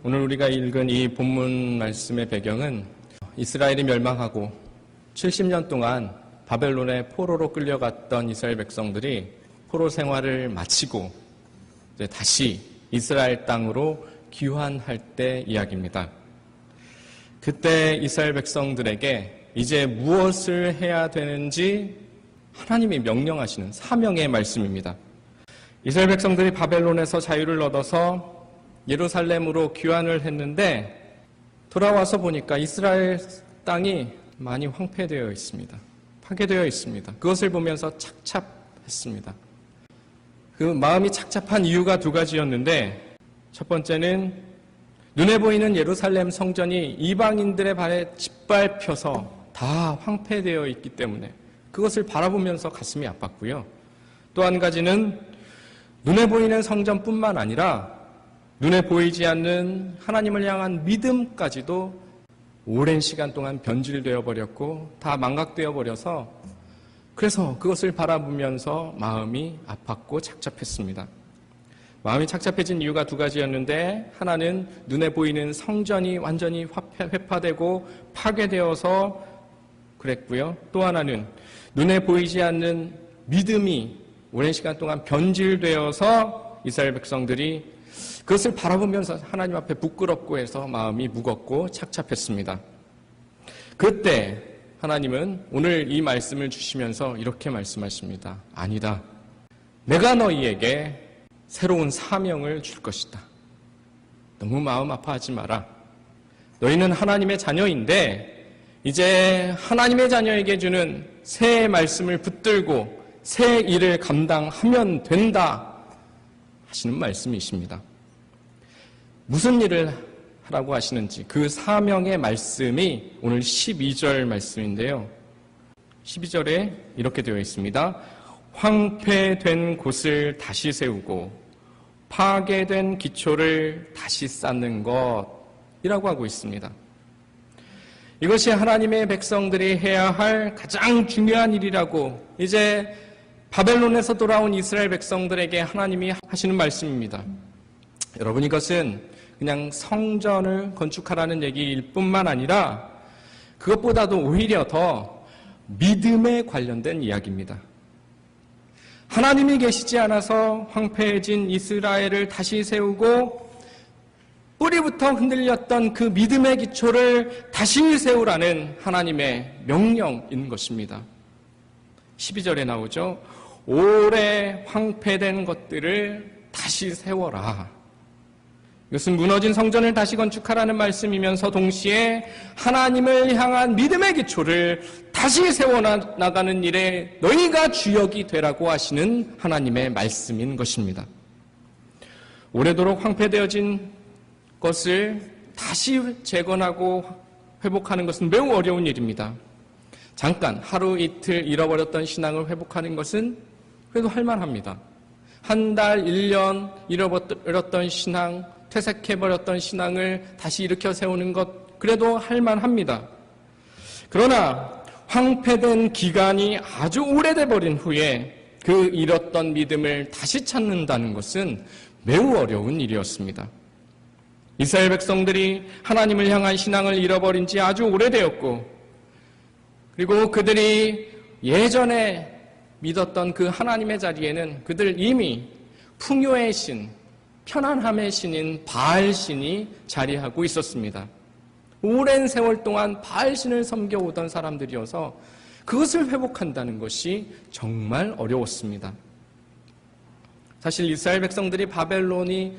오늘 우리가 읽은 이 본문 말씀의 배경은 이스라엘이 멸망하고 70년 동안 바벨론의 포로로 끌려갔던 이스라엘 백성들이 포로 생활을 마치고 이제 다시 이스라엘 땅으로 귀환할 때 이야기입니다. 그때 이스라엘 백성들에게 이제 무엇을 해야 되는지 하나님이 명령하시는 사명의 말씀입니다. 이스라엘 백성들이 바벨론에서 자유를 얻어서 예루살렘으로 귀환을 했는데 돌아와서 보니까 이스라엘 땅이 많이 황폐되어 있습니다. 파괴되어 있습니다. 그것을 보면서 착잡했습니다. 그 마음이 착잡한 이유가 두 가지였는데 첫 번째는 눈에 보이는 예루살렘 성전이 이방인들의 발에 짓밟혀서 다 황폐되어 있기 때문에 그것을 바라보면서 가슴이 아팠고요. 또 한 가지는 눈에 보이는 성전뿐만 아니라 눈에 보이지 않는 하나님을 향한 믿음까지도 오랜 시간 동안 변질되어 버렸고 다 망각되어 버려서 그래서 그것을 바라보면서 마음이 아팠고 착잡했습니다. 마음이 착잡해진 이유가 두 가지였는데 하나는 눈에 보이는 성전이 완전히 회파되고 파괴되어서 그랬고요. 또 하나는 눈에 보이지 않는 믿음이 오랜 시간 동안 변질되어서 이스라엘 백성들이 그것을 바라보면서 하나님 앞에 부끄럽고 해서 마음이 무겁고 착잡했습니다. 그때 하나님은 오늘 이 말씀을 주시면서 이렇게 말씀하십니다. 아니다. 내가 너희에게 새로운 사명을 줄 것이다. 너무 마음 아파하지 마라. 너희는 하나님의 자녀인데 이제 하나님의 자녀에게 주는 새 말씀을 붙들고 새 일을 감당하면 된다 하시는 말씀이십니다. 무슨 일을 하라고 하시는지 그 사명의 말씀이 오늘 12절 말씀인데요. 12절에 이렇게 되어 있습니다. 황폐된 곳을 다시 세우고 파괴된 기초를 다시 쌓는 것이라고 하고 있습니다. 이것이 하나님의 백성들이 해야 할 가장 중요한 일이라고 이제 바벨론에서 돌아온 이스라엘 백성들에게 하나님이 하시는 말씀입니다. 여러분, 이것은 그냥 성전을 건축하라는 얘기일 뿐만 아니라 그것보다도 오히려 더 믿음에 관련된 이야기입니다. 하나님이 계시지 않아서 황폐해진 이스라엘을 다시 세우고 뿌리부터 흔들렸던 그 믿음의 기초를 다시 세우라는 하나님의 명령인 것입니다. 12절에 나오죠. 오래 황폐된 것들을 다시 세워라. 이것은 무너진 성전을 다시 건축하라는 말씀이면서 동시에 하나님을 향한 믿음의 기초를 다시 세워나가는 일에 너희가 주역이 되라고 하시는 하나님의 말씀인 것입니다. 오래도록 황폐되어진 것을 다시 재건하고 회복하는 것은 매우 어려운 일입니다. 잠깐 하루 이틀 잃어버렸던 신앙을 회복하는 것은 그래도 할만합니다. 한 달, 1년 잃어버렸던 신앙, 퇴색해버렸던 신앙을 다시 일으켜 세우는 것 그래도 할만합니다. 그러나 황폐된 기간이 아주 오래돼 버린 후에 그 잃었던 믿음을 다시 찾는다는 것은 매우 어려운 일이었습니다. 이스라엘 백성들이 하나님을 향한 신앙을 잃어버린 지 아주 오래되었고 그리고 그들이 예전에 믿었던 그 하나님의 자리에는 그들 이미 풍요의 신, 편안함의 신인 바알신이 자리하고 있었습니다. 오랜 세월 동안 바알신을 섬겨오던 사람들이어서 그것을 회복한다는 것이 정말 어려웠습니다. 사실 이스라엘 백성들이 바벨론으로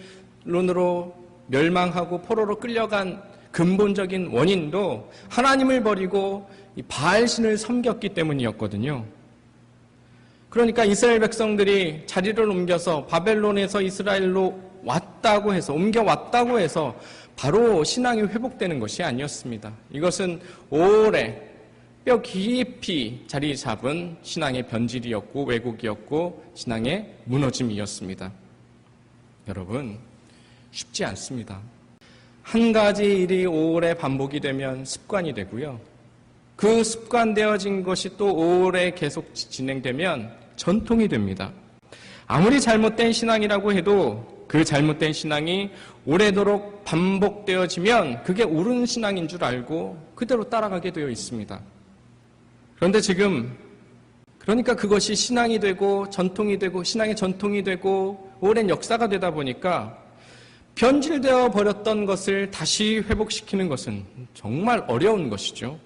멸망하고 포로로 끌려간 근본적인 원인도 하나님을 버리고 바알신을 섬겼기 때문이었거든요. 그러니까 이스라엘 백성들이 자리를 옮겨서 바벨론에서 이스라엘로 왔다고 해서 옮겨왔다고 해서 바로 신앙이 회복되는 것이 아니었습니다. 이것은 오래 뼈 깊이 자리 잡은 신앙의 변질이었고 왜곡이었고 신앙의 무너짐이었습니다. 여러분, 쉽지 않습니다. 한 가지 일이 오래 반복이 되면 습관이 되고요. 그 습관되어진 것이 또 오래 계속 진행되면 전통이 됩니다. 아무리 잘못된 신앙이라고 해도 그 잘못된 신앙이 오래도록 반복되어지면 그게 옳은 신앙인 줄 알고 그대로 따라가게 되어 있습니다. 그런데 지금 그러니까 그것이 신앙이 되고 전통이 되고 신앙의 전통이 되고 오랜 역사가 되다 보니까 변질되어 버렸던 것을 다시 회복시키는 것은 정말 어려운 것이죠.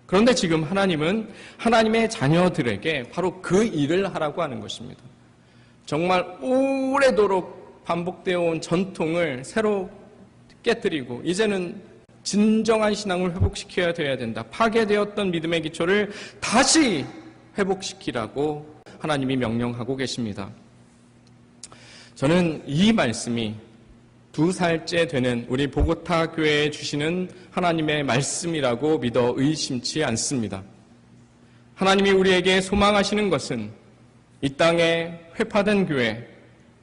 그런데 지금 하나님은 하나님의 자녀들에게 바로 그 일을 하라고 하는 것입니다. 정말 오래도록 반복되어 온 전통을 새로 깨뜨리고 이제는 진정한 신앙을 회복시켜야 돼야 된다. 파괴되었던 믿음의 기초를 다시 회복시키라고 하나님이 명령하고 계십니다. 저는 이 말씀이 2살째 되는 우리 보고타 교회에 주시는 하나님의 말씀이라고 믿어 의심치 않습니다. 하나님이 우리에게 소망하시는 것은 이 땅에 회파된 교회,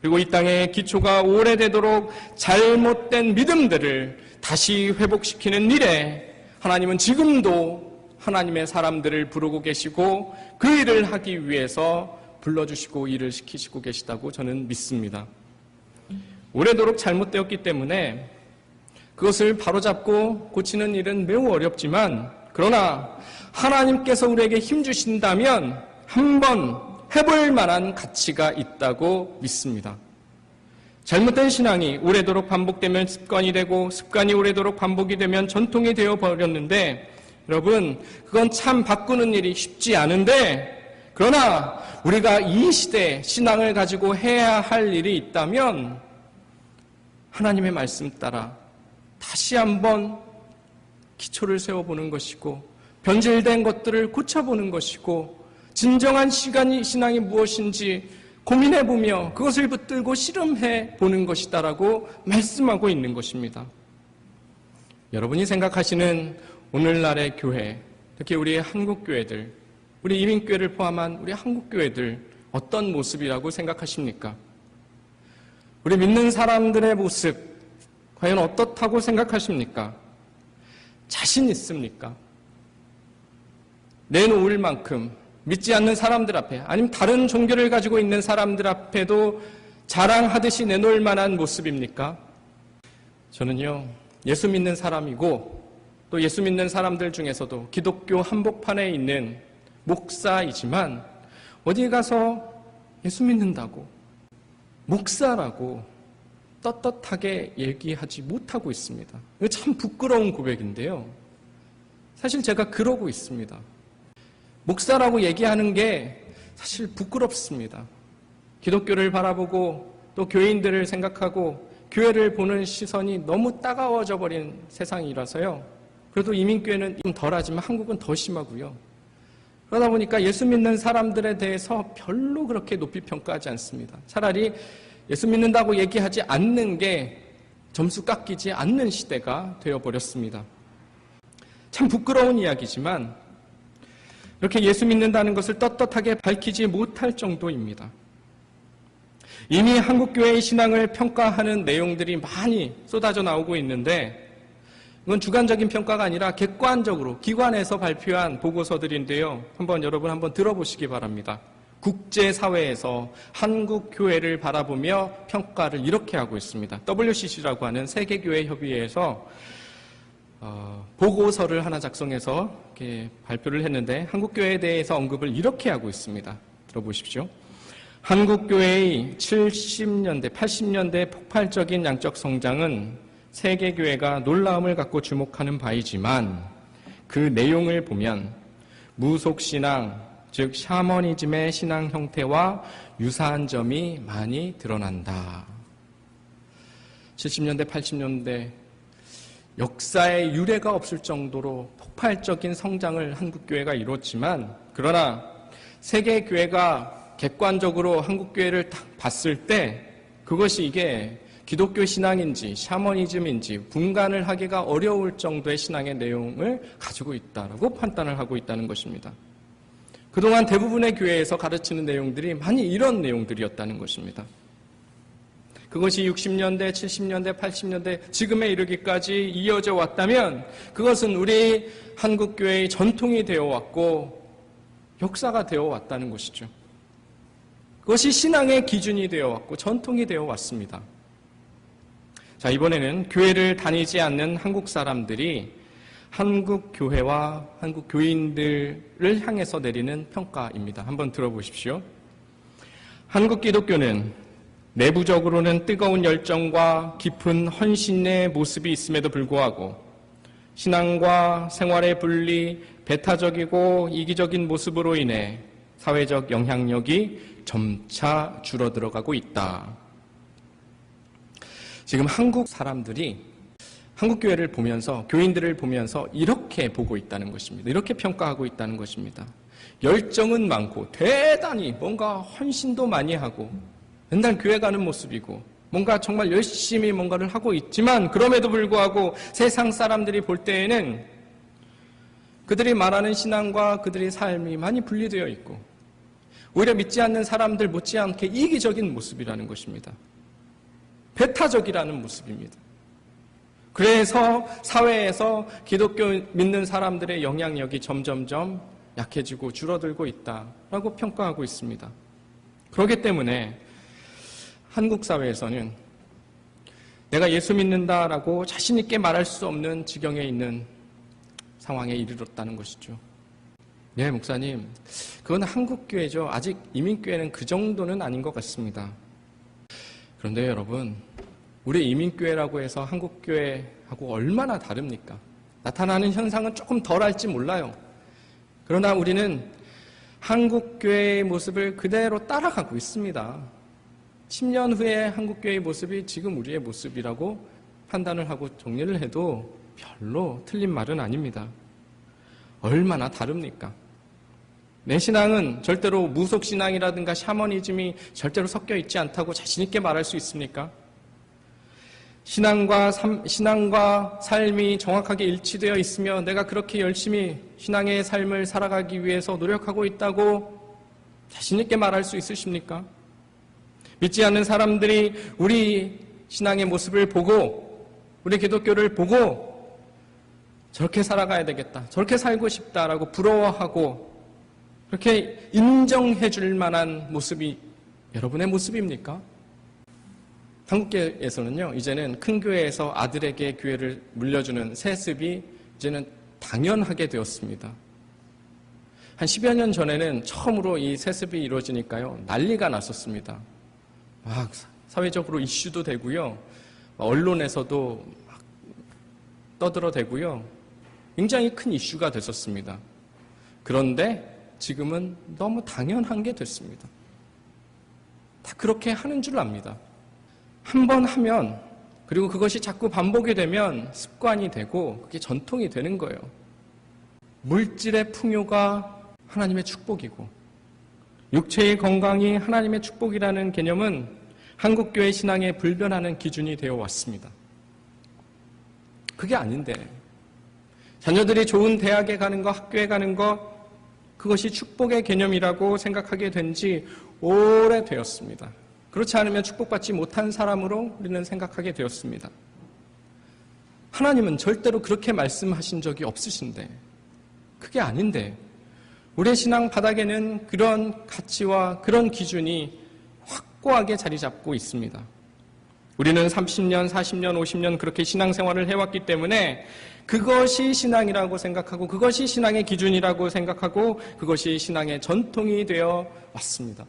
그리고 이 땅의 기초가 오래되도록 잘못된 믿음들을 다시 회복시키는 일에 하나님은 지금도 하나님의 사람들을 부르고 계시고 그 일을 하기 위해서 불러주시고 일을 시키시고 계시다고 저는 믿습니다. 오래도록 잘못되었기 때문에 그것을 바로잡고 고치는 일은 매우 어렵지만 그러나 하나님께서 우리에게 힘 주신다면 한번 해볼 만한 가치가 있다고 믿습니다. 잘못된 신앙이 오래도록 반복되면 습관이 되고 습관이 오래도록 반복이 되면 전통이 되어버렸는데 여러분 그건 참 바꾸는 일이 쉽지 않은데 그러나 우리가 이 시대에 신앙을 가지고 해야 할 일이 있다면 하나님의 말씀 따라 다시 한번 기초를 세워보는 것이고 변질된 것들을 고쳐보는 것이고 진정한 신앙이 무엇인지 고민해보며 그것을 붙들고 실험해보는 것이다라고 말씀하고 있는 것입니다. 여러분이 생각하시는 오늘날의 교회, 특히 우리 한국교회들, 우리 이민교회를 포함한 우리 한국교회들 어떤 모습이라고 생각하십니까? 우리 믿는 사람들의 모습 과연 어떻다고 생각하십니까? 자신 있습니까? 내놓을 만큼 믿지 않는 사람들 앞에 아니면 다른 종교를 가지고 있는 사람들 앞에도 자랑하듯이 내놓을 만한 모습입니까? 저는요 예수 믿는 사람이고 또 예수 믿는 사람들 중에서도 기독교 한복판에 있는 목사이지만 어디 가서 예수 믿는다고 목사라고 떳떳하게 얘기하지 못하고 있습니다. 이거 참 부끄러운 고백인데요. 사실 제가 그러고 있습니다. 목사라고 얘기하는 게 사실 부끄럽습니다. 기독교를 바라보고 또 교인들을 생각하고 교회를 보는 시선이 너무 따가워져 버린 세상이라서요. 그래도 이민교회는 좀 덜하지만 한국은 더 심하고요. 그러다 보니까 예수 믿는 사람들에 대해서 별로 그렇게 높이 평가하지 않습니다. 차라리 예수 믿는다고 얘기하지 않는 게 점수 깎이지 않는 시대가 되어버렸습니다. 참 부끄러운 이야기지만 이렇게 예수 믿는다는 것을 떳떳하게 밝히지 못할 정도입니다. 이미 한국교회의 신앙을 평가하는 내용들이 많이 쏟아져 나오고 있는데 이건 주관적인 평가가 아니라 객관적으로 기관에서 발표한 보고서들인데요. 여러분 한번 들어보시기 바랍니다. 국제사회에서 한국교회를 바라보며 평가를 이렇게 하고 있습니다. WCC라고 하는 세계교회협의회에서 보고서를 하나 작성해서 이렇게 발표를 했는데 한국교회에 대해서 언급을 이렇게 하고 있습니다. 들어보십시오. 한국교회의 70년대, 80년대 폭발적인 양적 성장은 세계교회가 놀라움을 갖고 주목하는 바이지만 그 내용을 보면 무속신앙, 즉 샤머니즘의 신앙 형태와 유사한 점이 많이 드러난다. 70년대, 80년대 역사의 유례가 없을 정도로 폭발적인 성장을 한국교회가 이뤘지만 그러나 세계교회가 객관적으로 한국교회를 딱 봤을 때 그것이 이게 기독교 신앙인지 샤머니즘인지 분간을 하기가 어려울 정도의 신앙의 내용을 가지고 있다라고 판단을 하고 있다는 것입니다. 그동안 대부분의 교회에서 가르치는 내용들이 많이 이런 내용들이었다는 것입니다. 그것이 60년대, 70년대, 80년대 지금에 이르기까지 이어져 왔다면 그것은 우리 한국교회의 전통이 되어 왔고 역사가 되어 왔다는 것이죠. 그것이 신앙의 기준이 되어 왔고 전통이 되어 왔습니다. 자, 이번에는 교회를 다니지 않는 한국 사람들이 한국 교회와 한국 교인들을 향해서 내리는 평가입니다. 한번 들어보십시오. 한국 기독교는 내부적으로는 뜨거운 열정과 깊은 헌신의 모습이 있음에도 불구하고 신앙과 생활의 분리, 배타적이고 이기적인 모습으로 인해 사회적 영향력이 점차 줄어들어가고 있다. 지금 한국 사람들이 한국 교회를 보면서, 교인들을 보면서 이렇게 보고 있다는 것입니다. 이렇게 평가하고 있다는 것입니다. 열정은 많고 대단히 뭔가 헌신도 많이 하고 맨날 교회 가는 모습이고 뭔가 정말 열심히 뭔가를 하고 있지만 그럼에도 불구하고 세상 사람들이 볼 때에는 그들이 말하는 신앙과 그들의 삶이 많이 분리되어 있고 오히려 믿지 않는 사람들 못지않게 이기적인 모습이라는 것입니다. 배타적이라는 모습입니다. 그래서 사회에서 기독교 믿는 사람들의 영향력이 점점점 약해지고 줄어들고 있다라고 평가하고 있습니다. 그렇기 때문에 한국 사회에서는 내가 예수 믿는다라고 자신 있게 말할 수 없는 지경에 있는 상황에 이르렀다는 것이죠. 네, 목사님, 그건 한국교회죠. 아직 이민교회는 그 정도는 아닌 것 같습니다. 그런데 여러분, 우리 이민교회라고 해서 한국교회하고 얼마나 다릅니까? 나타나는 현상은 조금 덜할지 몰라요. 그러나 우리는 한국교회의 모습을 그대로 따라가고 있습니다. 10년 후에 한국교회의 모습이 지금 우리의 모습이라고 판단을 하고 정리를 해도 별로 틀린 말은 아닙니다. 얼마나 다릅니까? 내 신앙은 절대로 무속신앙이라든가 샤머니즘이 절대로 섞여 있지 않다고 자신 있게 말할 수 있습니까? 신앙과 삶이 정확하게 일치되어 있으며 내가 그렇게 열심히 신앙의 삶을 살아가기 위해서 노력하고 있다고 자신 있게 말할 수 있으십니까? 믿지 않는 사람들이 우리 신앙의 모습을 보고 우리 기독교를 보고 저렇게 살아가야 되겠다, 저렇게 살고 싶다라고 부러워하고 그렇게 인정해 줄 만한 모습이 여러분의 모습입니까? 한국교회에서는요, 이제는 큰 교회에서 아들에게 교회를 물려주는 세습이 이제는 당연하게 되었습니다. 한 10여 년 전에는 처음으로 이 세습이 이루어지니까요, 난리가 났었습니다. 막 사회적으로 이슈도 되고요, 언론에서도 막 떠들어대고요, 굉장히 큰 이슈가 됐었습니다. 그런데 지금은 너무 당연한 게 됐습니다. 다 그렇게 하는 줄 압니다. 한 번 하면, 그리고 그것이 자꾸 반복이 되면 습관이 되고 그게 전통이 되는 거예요. 물질의 풍요가 하나님의 축복이고 육체의 건강이 하나님의 축복이라는 개념은 한국교회 신앙에 불변하는 기준이 되어 왔습니다. 그게 아닌데 자녀들이 좋은 대학에 가는 거, 학교에 가는 거, 그것이 축복의 개념이라고 생각하게 된 지 오래되었습니다. 그렇지 않으면 축복받지 못한 사람으로 우리는 생각하게 되었습니다. 하나님은 절대로 그렇게 말씀하신 적이 없으신데, 그게 아닌데 우리의 신앙 바닥에는 그런 가치와 그런 기준이 확고하게 자리 잡고 있습니다. 우리는 30년, 40년, 50년 그렇게 신앙생활을 해왔기 때문에 그것이 신앙이라고 생각하고 그것이 신앙의 기준이라고 생각하고 그것이 신앙의 전통이 되어 왔습니다.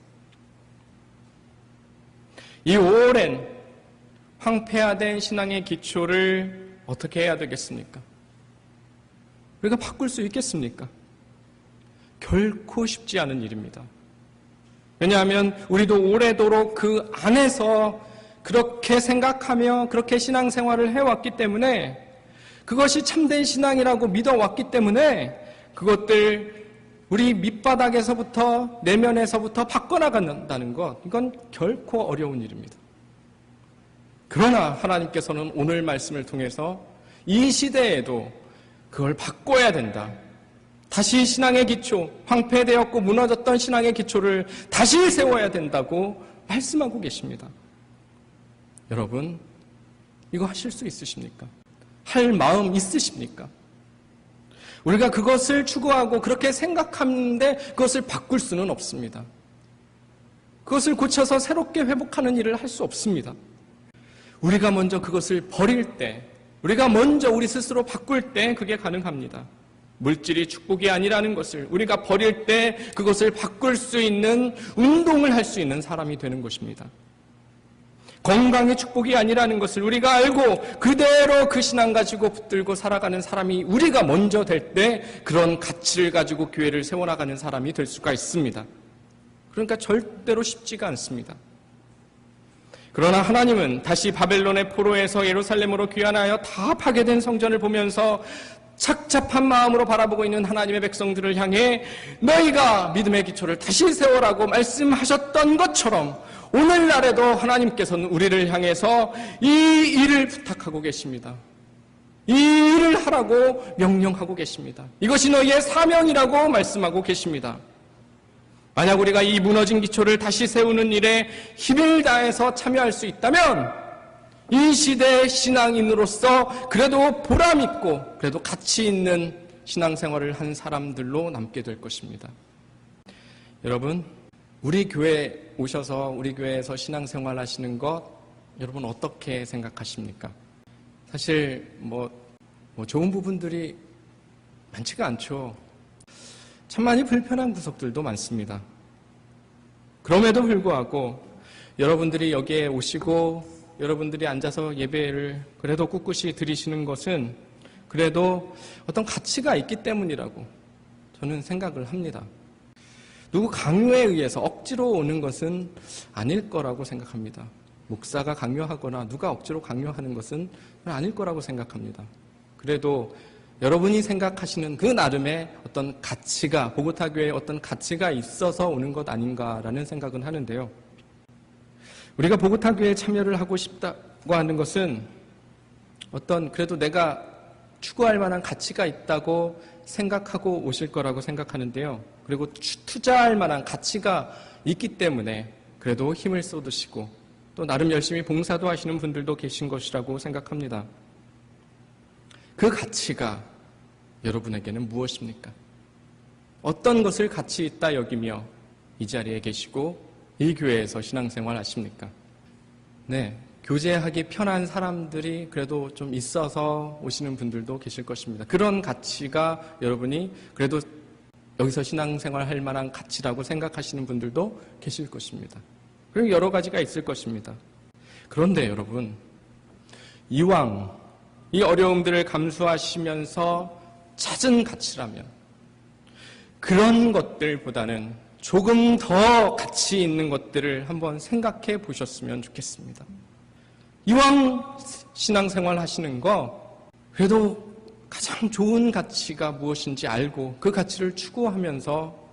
이 오랜 황폐화된 신앙의 기초를 어떻게 해야 되겠습니까? 우리가 바꿀 수 있겠습니까? 결코 쉽지 않은 일입니다. 왜냐하면 우리도 오래도록 그 안에서 그렇게 생각하며 그렇게 신앙생활을 해왔기 때문에, 그것이 참된 신앙이라고 믿어왔기 때문에 그것들 우리 밑바닥에서부터 내면에서부터 바꿔나간다는 것, 이건 결코 어려운 일입니다. 그러나 하나님께서는 오늘 말씀을 통해서 이 시대에도 그걸 바꿔야 된다, 다시 신앙의 기초, 황폐되었고 무너졌던 신앙의 기초를 다시 세워야 된다고 말씀하고 계십니다. 여러분, 이거 하실 수 있으십니까? 할 마음 있으십니까? 우리가 그것을 추구하고 그렇게 생각하는데 그것을 바꿀 수는 없습니다. 그것을 고쳐서 새롭게 회복하는 일을 할 수 없습니다. 우리가 먼저 그것을 버릴 때, 우리가 먼저 우리 스스로 바꿀 때 그게 가능합니다. 물질이 축복이 아니라는 것을 우리가 버릴 때 그것을 바꿀 수 있는 운동을 할 수 있는 사람이 되는 것입니다. 건강이 축복이 아니라는 것을 우리가 알고 그대로 그 신앙 가지고 붙들고 살아가는 사람이 우리가 먼저 될 때 그런 가치를 가지고 교회를 세워나가는 사람이 될 수가 있습니다. 그러니까 절대로 쉽지가 않습니다. 그러나 하나님은 다시 바벨론의 포로에서 예루살렘으로 귀환하여 다 파괴된 성전을 보면서 착잡한 마음으로 바라보고 있는 하나님의 백성들을 향해 너희가 믿음의 기초를 다시 세워라고 말씀하셨던 것처럼 오늘날에도 하나님께서는 우리를 향해서 이 일을 부탁하고 계십니다. 이 일을 하라고 명령하고 계십니다. 이것이 너희의 사명이라고 말씀하고 계십니다. 만약 우리가 이 무너진 기초를 다시 세우는 일에 힘을 다해서 참여할 수 있다면 이 시대의 신앙인으로서 그래도 보람있고 그래도 가치 있는 신앙생활을 한 사람들로 남게 될 것입니다. 여러분, 우리 교회에 오셔서 우리 교회에서 신앙생활 하시는 것 여러분 어떻게 생각하십니까? 사실 뭐 좋은 부분들이 많지가 않죠. 참 많이 불편한 구석들도 많습니다. 그럼에도 불구하고 여러분들이 여기에 오시고 여러분들이 앉아서 예배를 그래도 꿋꿋이 드리시는 것은 그래도 어떤 가치가 있기 때문이라고 저는 생각을 합니다. 누구 강요에 의해서 억지로 오는 것은 아닐 거라고 생각합니다. 목사가 강요하거나 누가 억지로 강요하는 것은 아닐 거라고 생각합니다. 그래도 여러분이 생각하시는 그 나름의 어떤 가치가, 보고타 교회에 어떤 가치가 있어서 오는 것 아닌가라는 생각은 하는데요. 우리가 보고타 교회에 참여를 하고 싶다고 하는 것은 어떤 그래도 내가 추구할 만한 가치가 있다고 생각하고 오실 거라고 생각하는데요. 그리고 투자할 만한 가치가 있기 때문에 그래도 힘을 쏟으시고 또 나름 열심히 봉사도 하시는 분들도 계신 것이라고 생각합니다. 그 가치가 여러분에게는 무엇입니까? 어떤 것을 가치 있다 여기며 이 자리에 계시고 이 교회에서 신앙생활 하십니까? 네, 교제하기 편한 사람들이 그래도 좀 있어서 오시는 분들도 계실 것입니다. 그런 가치가 여러분이 그래도 여기서 신앙생활 할 만한 가치라고 생각하시는 분들도 계실 것입니다. 그리고 여러 가지가 있을 것입니다. 그런데 여러분, 이왕 이 어려움들을 감수하시면서 찾은 가치라면 그런 것들보다는 조금 더 가치 있는 것들을 한번 생각해 보셨으면 좋겠습니다. 이왕 신앙생활 하시는 거 그래도 가장 좋은 가치가 무엇인지 알고 그 가치를 추구하면서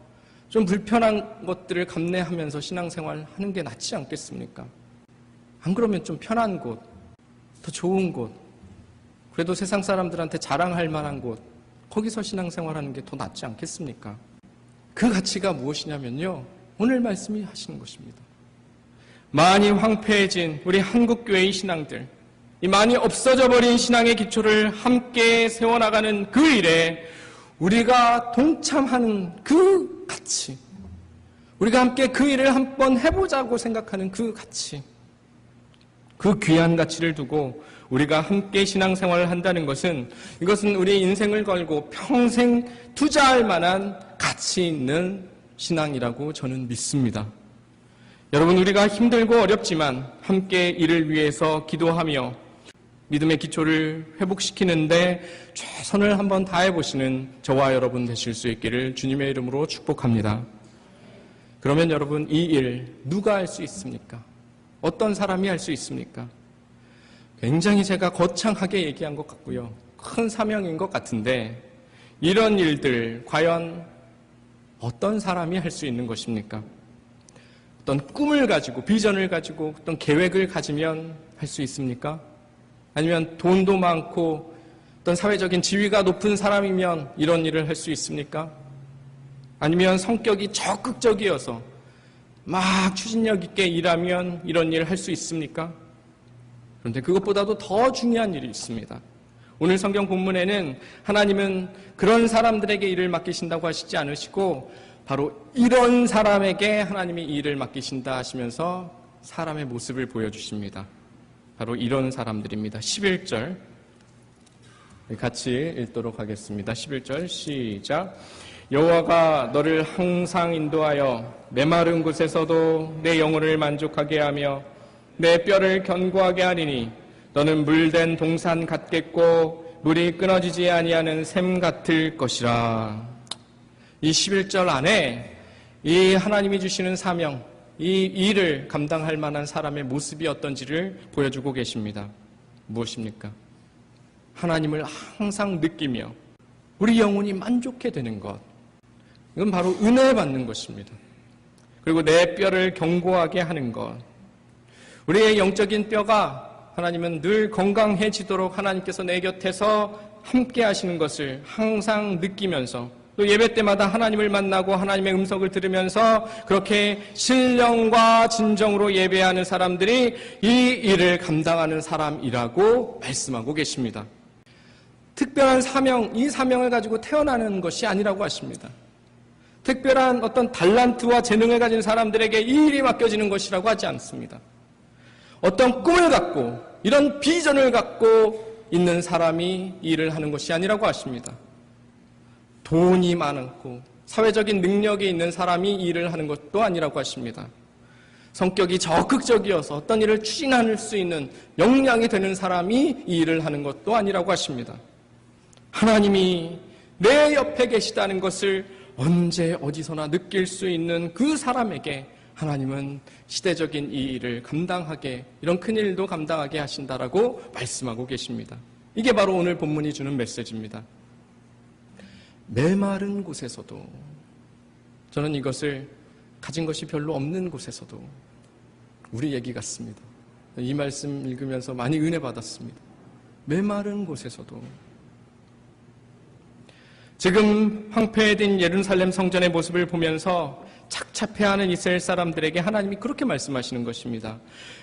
좀 불편한 것들을 감내하면서 신앙생활 하는 게 낫지 않겠습니까? 안 그러면 좀 편한 곳, 더 좋은 곳, 그래도 세상 사람들한테 자랑할 만한 곳, 거기서 신앙생활 하는 게 더 낫지 않겠습니까? 그 가치가 무엇이냐면요, 오늘 말씀이 하시는 것입니다. 많이 황폐해진 우리 한국교회의 신앙들, 이 많이 없어져 버린 신앙의 기초를 함께 세워나가는 그 일에 우리가 동참하는 그 가치, 우리가 함께 그 일을 한번 해보자고 생각하는 그 가치, 그 귀한 가치를 두고 우리가 함께 신앙생활을 한다는 것은 이것은 우리의 인생을 걸고 평생 투자할 만한 가치 있는 신앙이라고 저는 믿습니다. 여러분, 우리가 힘들고 어렵지만 함께 이를 위해서 기도하며 믿음의 기초를 회복시키는데 최선을 한번 다해보시는 저와 여러분 되실 수 있기를 주님의 이름으로 축복합니다. 그러면 여러분, 이 일 누가 할 수 있습니까? 어떤 사람이 할 수 있습니까? 굉장히 제가 거창하게 얘기한 것 같고요. 큰 사명인 것 같은데 이런 일들 과연 어떤 사람이 할 수 있는 것입니까? 어떤 꿈을 가지고 비전을 가지고 어떤 계획을 가지면 할 수 있습니까? 아니면 돈도 많고 어떤 사회적인 지위가 높은 사람이면 이런 일을 할 수 있습니까? 아니면 성격이 적극적이어서 막 추진력 있게 일하면 이런 일을 할 수 있습니까? 그런데 그것보다도 더 중요한 일이 있습니다. 오늘 성경 본문에는 하나님은 그런 사람들에게 일을 맡기신다고 하시지 않으시고 바로 이런 사람에게 하나님이 이 일을 맡기신다 하시면서 사람의 모습을 보여주십니다. 바로 이런 사람들입니다. 11절 같이 읽도록 하겠습니다. 11절 시작. 여호와가 너를 항상 인도하여 메마른 곳에서도 내 영혼을 만족하게 하며 내 뼈를 견고하게 하리니 너는 물된 동산 같겠고 물이 끊어지지 아니하는 샘 같을 것이라. 이 11절 안에 이 하나님이 주시는 사명, 이 일을 감당할 만한 사람의 모습이 어떤지를 보여주고 계십니다. 무엇입니까? 하나님을 항상 느끼며 우리 영혼이 만족해 되는 것. 이건 바로 은혜 받는 것입니다. 그리고 내 뼈를 견고하게 하는 것. 우리의 영적인 뼈가 하나님은 늘 건강해지도록 하나님께서 내 곁에서 함께 하시는 것을 항상 느끼면서 또 예배 때마다 하나님을 만나고 하나님의 음성을 들으면서 그렇게 신령과 진정으로 예배하는 사람들이 이 일을 감당하는 사람이라고 말씀하고 계십니다. 특별한 사명, 이 사명을 가지고 태어나는 것이 아니라고 하십니다. 특별한 어떤 달란트와 재능을 가진 사람들에게 이 일이 맡겨지는 것이라고 하지 않습니다. 어떤 꿈을 갖고 이런 비전을 갖고 있는 사람이 이 일을 하는 것이 아니라고 하십니다. 돈이 많고 사회적인 능력이 있는 사람이 이 일을 하는 것도 아니라고 하십니다. 성격이 적극적이어서 어떤 일을 추진할 수 있는 역량이 되는 사람이 이 일을 하는 것도 아니라고 하십니다. 하나님이 내 옆에 계시다는 것을 언제 어디서나 느낄 수 있는 그 사람에게 하나님은 시대적인 이 일을 감당하게, 이런 큰 일도 감당하게 하신다라고 말씀하고 계십니다. 이게 바로 오늘 본문이 주는 메시지입니다. 메마른 곳에서도, 저는 이것을 가진 것이 별로 없는 곳에서도 우리 얘기 같습니다. 이 말씀 읽으면서 많이 은혜 받았습니다. 메마른 곳에서도. 지금 황폐해진 예루살렘 성전의 모습을 보면서 착잡해하는 이스라엘 사람들에게 하나님이 그렇게 말씀하시는 것입니다.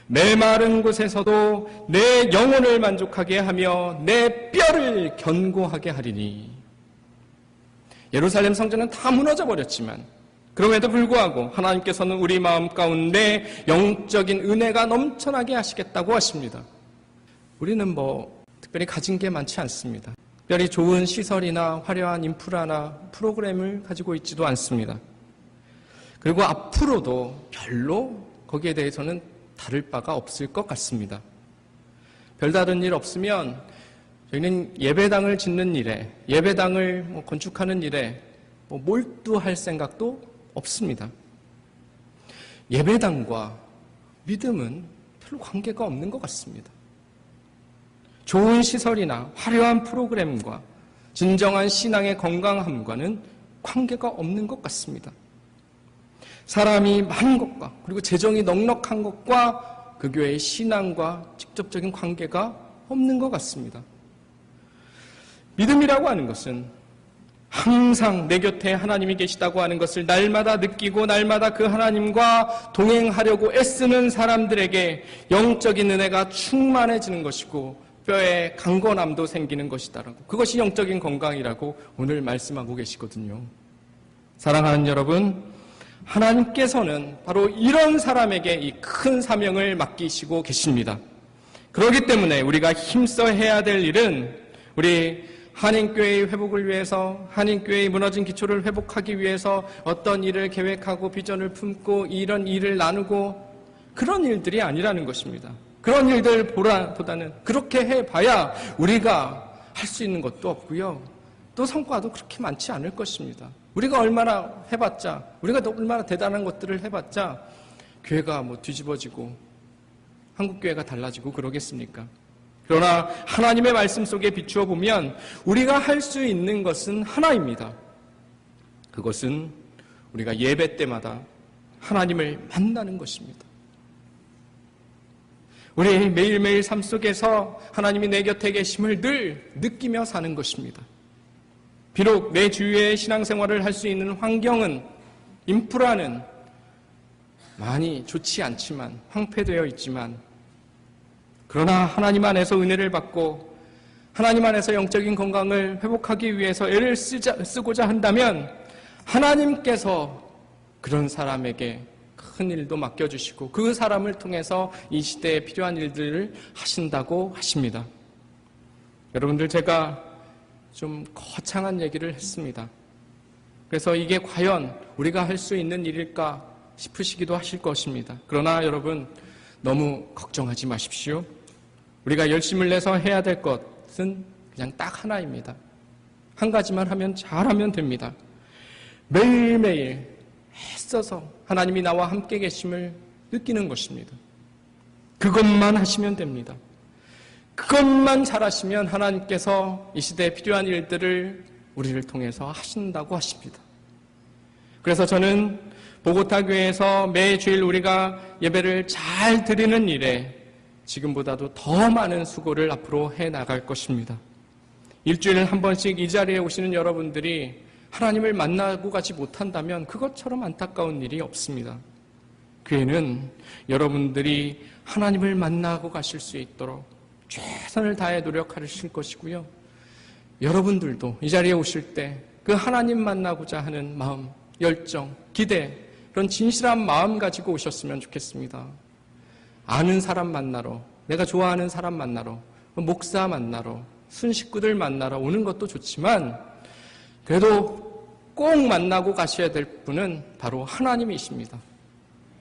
메마른 곳에서도 내 영혼을 만족하게 하며 내 뼈를 견고하게 하리니. 예루살렘 성전은 다 무너져 버렸지만 그럼에도 불구하고 하나님께서는 우리 마음 가운데 영적인 은혜가 넘쳐나게 하시겠다고 하십니다. 우리는 특별히 가진 게 많지 않습니다. 특별히 좋은 시설이나 화려한 인프라나 프로그램을 가지고 있지도 않습니다. 그리고 앞으로도 별로 거기에 대해서는 다를 바가 없을 것 같습니다. 별다른 일 없으면 저희는 예배당을 짓는 일에, 예배당을 건축하는 일에 몰두할 생각도 없습니다. 예배당과 믿음은 별로 관계가 없는 것 같습니다. 좋은 시설이나 화려한 프로그램과 진정한 신앙의 건강함과는 관계가 없는 것 같습니다. 사람이 많은 것과 그리고 재정이 넉넉한 것과 그 교회의 신앙과 직접적인 관계가 없는 것 같습니다. 믿음이라고 하는 것은 항상 내 곁에 하나님이 계시다고 하는 것을 날마다 느끼고 날마다 그 하나님과 동행하려고 애쓰는 사람들에게 영적인 은혜가 충만해지는 것이고 뼈에 강건함도 생기는 것이다라고, 그것이 영적인 건강이라고 오늘 말씀하고 계시거든요. 사랑하는 여러분, 하나님께서는 바로 이런 사람에게 이 큰 사명을 맡기시고 계십니다. 그렇기 때문에 우리가 힘써 해야 될 일은 우리 한인교회의 회복을 위해서, 한인교회의 무너진 기초를 회복하기 위해서 어떤 일을 계획하고 비전을 품고 이런 일을 나누고 그런 일들이 아니라는 것입니다. 그런 일들보다는 그렇게 해봐야 우리가 할 수 있는 것도 없고요. 또 성과도 그렇게 많지 않을 것입니다. 우리가 얼마나 해봤자, 우리가 얼마나 대단한 것들을 해봤자 교회가 뒤집어지고 한국교회가 달라지고 그러겠습니까? 그러나 하나님의 말씀 속에 비추어 보면 우리가 할 수 있는 것은 하나입니다. 그것은 우리가 예배 때마다 하나님을 만나는 것입니다. 우리 매일매일 삶 속에서 하나님이 내 곁에 계심을 늘 느끼며 사는 것입니다. 비록 내 주위의 신앙생활을 할 수 있는 환경은, 인프라는 많이 좋지 않지만, 황폐되어 있지만, 그러나 하나님 안에서 은혜를 받고 하나님 안에서 영적인 건강을 회복하기 위해서 애를 쓰고자 한다면 하나님께서 그런 사람에게 큰 일도 맡겨주시고 그 사람을 통해서 이 시대에 필요한 일들을 하신다고 하십니다. 여러분들, 제가 좀 거창한 얘기를 했습니다. 그래서 이게 과연 우리가 할 수 있는 일일까 싶으시기도 하실 것입니다. 그러나 여러분, 너무 걱정하지 마십시오. 우리가 열심을 내서 해야 될 것은 그냥 딱 하나입니다. 한 가지만 하면 잘하면 됩니다. 매일매일 애써서 하나님이 나와 함께 계심을 느끼는 것입니다. 그것만 하시면 됩니다. 그것만 잘하시면 하나님께서 이 시대에 필요한 일들을 우리를 통해서 하신다고 하십니다. 그래서 저는 보고타 교회에서 매주일 우리가 예배를 잘 드리는 일에 지금보다도 더 많은 수고를 앞으로 해나갈 것입니다. 일주일에 한 번씩 이 자리에 오시는 여러분들이 하나님을 만나고 가지 못한다면 그것처럼 안타까운 일이 없습니다. 교회는 여러분들이 하나님을 만나고 가실 수 있도록 최선을 다해 노력하실 것이고요. 여러분들도 이 자리에 오실 때 그 하나님 만나고자 하는 마음, 열정, 기대, 그런 진실한 마음 가지고 오셨으면 좋겠습니다. 아는 사람 만나러, 내가 좋아하는 사람 만나러, 목사 만나러, 순식구들 만나러 오는 것도 좋지만 그래도 꼭 만나고 가셔야 될 분은 바로 하나님이십니다.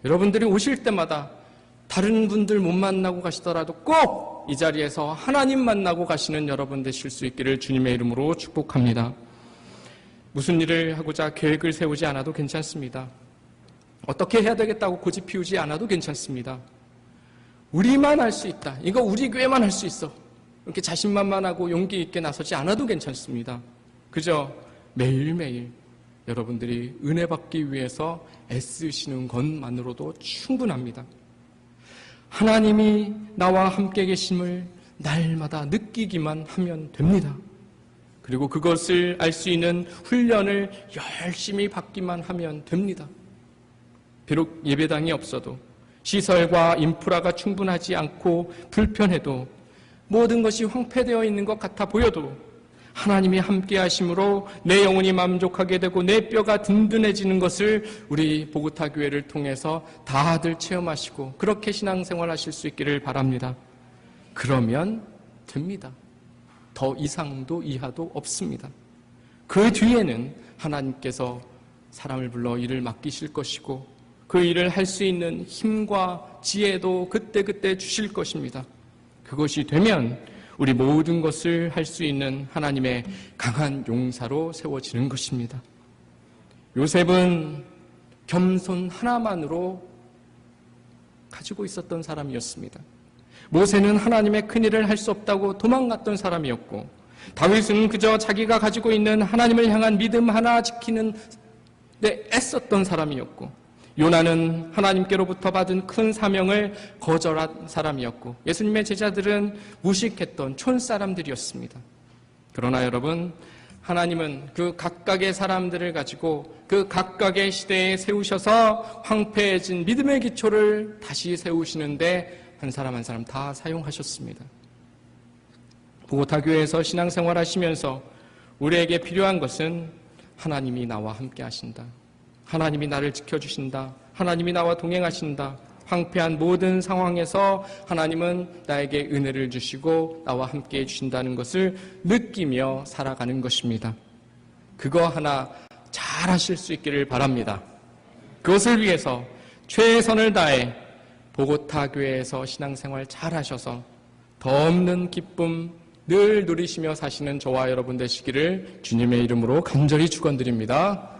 여러분들이 오실 때마다 다른 분들 못 만나고 가시더라도 꼭 이 자리에서 하나님 만나고 가시는 여러분 되실 수 있기를 주님의 이름으로 축복합니다. 무슨 일을 하고자 계획을 세우지 않아도 괜찮습니다. 어떻게 해야 되겠다고 고집 피우지 않아도 괜찮습니다. 우리만 할 수 있다. 이거 우리 교회만 할 수 있어. 이렇게 자신만만하고 용기 있게 나서지 않아도 괜찮습니다. 그저 매일매일 여러분들이 은혜 받기 위해서 애쓰시는 것만으로도 충분합니다. 하나님이 나와 함께 계심을 날마다 느끼기만 하면 됩니다. 그리고 그것을 알 수 있는 훈련을 열심히 받기만 하면 됩니다. 비록 예배당이 없어도 시설과 인프라가 충분하지 않고 불편해도 모든 것이 황폐되어 있는 것 같아 보여도 하나님이 함께 하심으로 내 영혼이 만족하게 되고 내 뼈가 든든해지는 것을 우리 보고타 교회를 통해서 다들 체험하시고 그렇게 신앙생활 하실 수 있기를 바랍니다. 그러면 됩니다. 더 이상도 이하도 없습니다. 그 뒤에는 하나님께서 사람을 불러 일을 맡기실 것이고 그 일을 할 수 있는 힘과 지혜도 그때그때 주실 것입니다. 그것이 되면 우리 모든 것을 할 수 있는 하나님의 강한 용사로 세워지는 것입니다. 요셉은 겸손 하나만으로 가지고 있었던 사람이었습니다. 모세는 하나님의 큰일을 할 수 없다고 도망갔던 사람이었고 다윗은 그저 자기가 가지고 있는 하나님을 향한 믿음 하나 지키는 데 애썼던 사람이었고 요나는 하나님께로부터 받은 큰 사명을 거절한 사람이었고 예수님의 제자들은 무식했던 촌사람들이었습니다. 그러나 여러분, 하나님은 그 각각의 사람들을 가지고 그 각각의 시대에 세우셔서 황폐해진 믿음의 기초를 다시 세우시는데 한 사람 한 사람 다 사용하셨습니다. 보고타 교회에서 신앙생활 하시면서 우리에게 필요한 것은 하나님이 나와 함께 하신다. 하나님이 나를 지켜주신다. 하나님이 나와 동행하신다. 황폐한 모든 상황에서 하나님은 나에게 은혜를 주시고 나와 함께 해주신다는 것을 느끼며 살아가는 것입니다. 그거 하나 잘 하실 수 있기를 바랍니다. 그것을 위해서 최선을 다해 보고타 교회에서 신앙생활 잘 하셔서 더 없는 기쁨 늘 누리시며 사시는 저와 여러분 되시기를 주님의 이름으로 간절히 축원드립니다.